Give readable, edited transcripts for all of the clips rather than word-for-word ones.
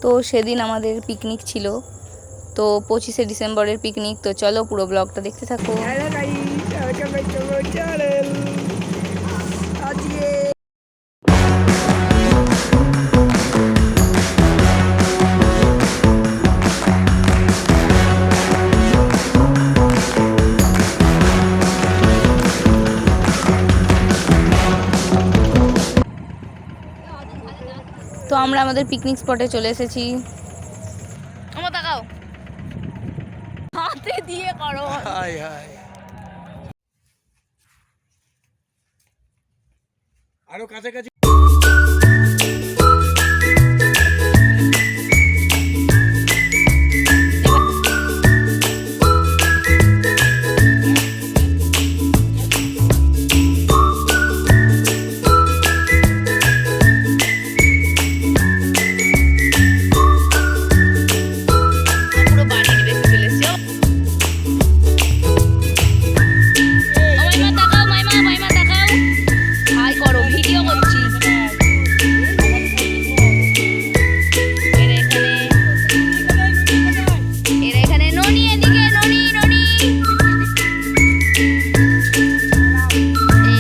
তো সেদিন আমাদের পিকনিক ছিল, তো 25শে ডিসেম্বরের পিকনিক। তো চলো পুরো ব্লগটা দেখতে থাকো। তো আমরা আমাদের পিকনিক স্পটে চলে এসেছি। আমার তাকাও, হাতে দিয়ে করো। হাই হাই, আরো কাছাকাছি। পুরো বাড়ির বেশি চলে এসেছি। ও মাইমা তাকাও, মাইমা তাকাও, হাই করো, ভিডিও করছি। এরা এখানে ননি, এদিকে ননি।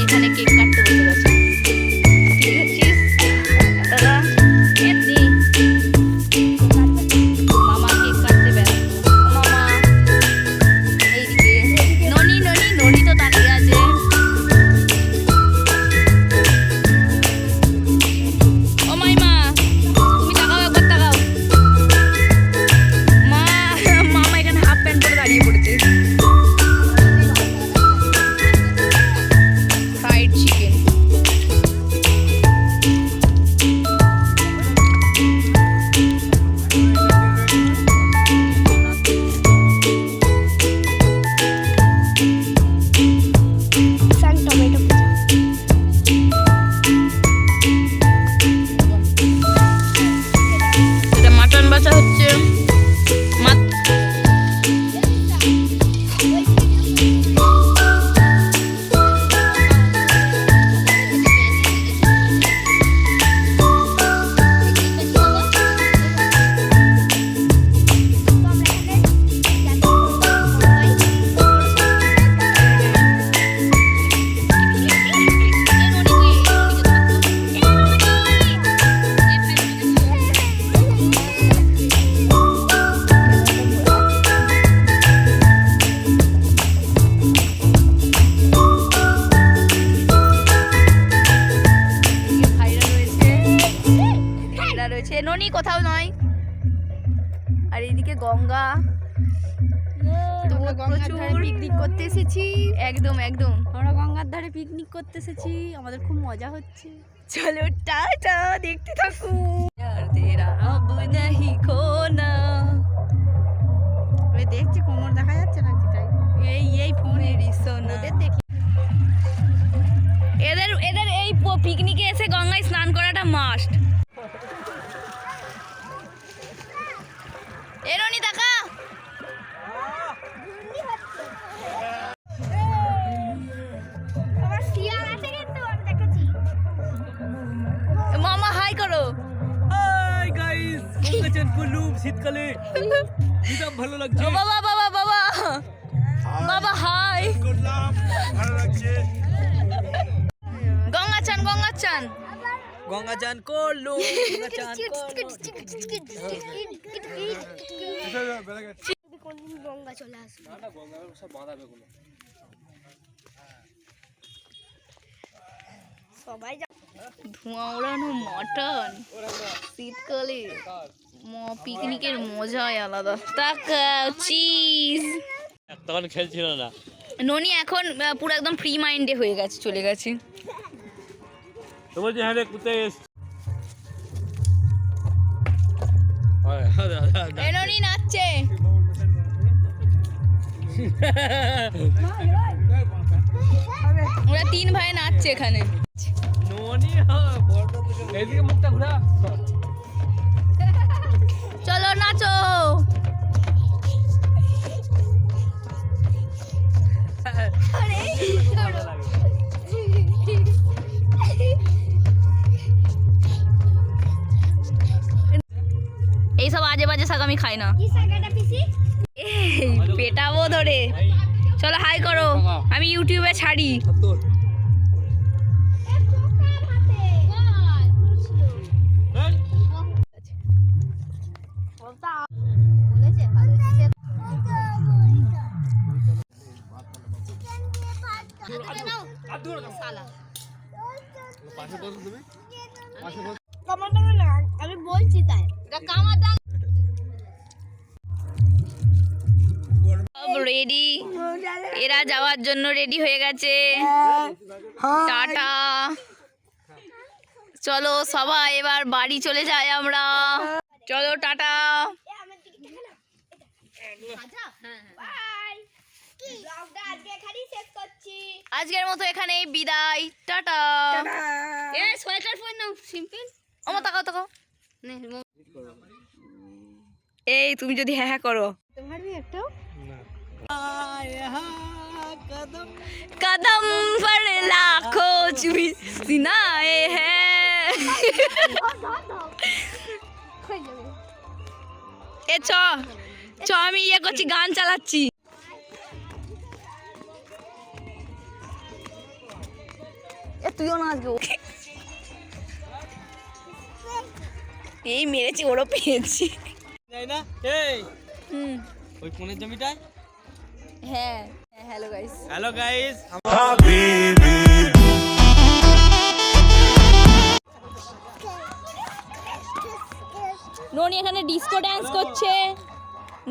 এখানে কেক কাটতে বসে গেছে। ঠিক আছিস দাদা? এমনি মামা কেক কাটতে ব্যস্ত। মামা এইদিকে ননি তো তাকিয়ে আছে। ও মাইমা তুমি তাকাও, একবার তাকাও। মামা এখানে হাফ প্যান্ট পরে দাঁড়িয়ে পড়েছে। Fried chicken. এটা মাটন বাছা হচ্ছে। রয়েছে ননি, কোথাও নয়। আর এইদিকে গঙ্গা। পিকনিক করতে এসেছি। একদম আমরা গঙ্গার ধারে পিকনিক করতে এসেছি, আমাদের খুব মজা হচ্ছে। চলো টাটা, দেখতে থাকো। यार तेरा अब नहीं खोना। ওই দেখছি কোমর দেখা যাচ্ছে না তাই এই ফোনেরই সোনা। ওদের দেখি এদের এই পিকনিকে এসে গঙ্গায় স্নান করাটা মাস্ট। এরনি দেখা মামা হাই করো। হাই গাইস, গঙ্গাচান কুলুম শীতকালে খুব ভালো লাগছে। ও বাবা হাই। করলাম, ভালো লাগছে। গঙ্গাচান গঙ্গাচান করলুম, গঙ্গা চলে আসবে। না গঙ্গা সব বাঁধাবে গুলো। সবাই ধোঁয়া ওড়ানো মটন শীতকালে পিকনিকের মজাই আলাদা। তাকাও চিজ। তখন খেলছিল না ননি, এখন পুরো একদম ফ্রি মাইন্ডে হয়ে গেছে, চলে গেছে। তো বলছি হ্যাঁ রে কোথায় এসছিস? ননি নাচছে। ওরা 3 ভাই নাচছে এখানে। ননি এদিকে মুখটা ঘোরা। চলো নাচো। এইসব আজে বাজে শাক আমি খাই না। এই পেটাবো ধরে। চলো হাই করো, আমি ইউটিউবে ছাড়ি। আমি বলছি তাই সব রেডি, এরা যাওয়ার জন্য রেডি হয়ে গেছে। টাটা, চলো সবাই এবার বাড়ি চলে যাই আমরা। চলো টাটা। আজকের মতো এখানেই বিদায়, টাটা। সোয়েটার পরে নাও সিম্পল। আমার তাকাও তাকাও। এই তুমি যদি হ্যাঁ হ্যাঁ করো। তোমার भी একটাও कदम पर लाखों चुभी सिनाए हैं। এ চ চ, আমি ইয়ে করছি, গান চালাচ্ছি। এ তুইও না আজকে। এই মেরেছি, ওরও পেয়েছি। যাই না এই হুম, ওই কোণের জমিটায়। হ্যাঁ হ্যালো গাইস। হ্যালো গাইস, ননি এখানে ডিস্কো ড্যান্স করছে।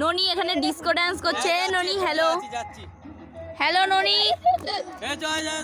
ননি এখানে ডিস্কো ড্যান্স করছে। ননি হ্যালো, যাচ্ছি। হ্যালো ননি। এ জয় জয়।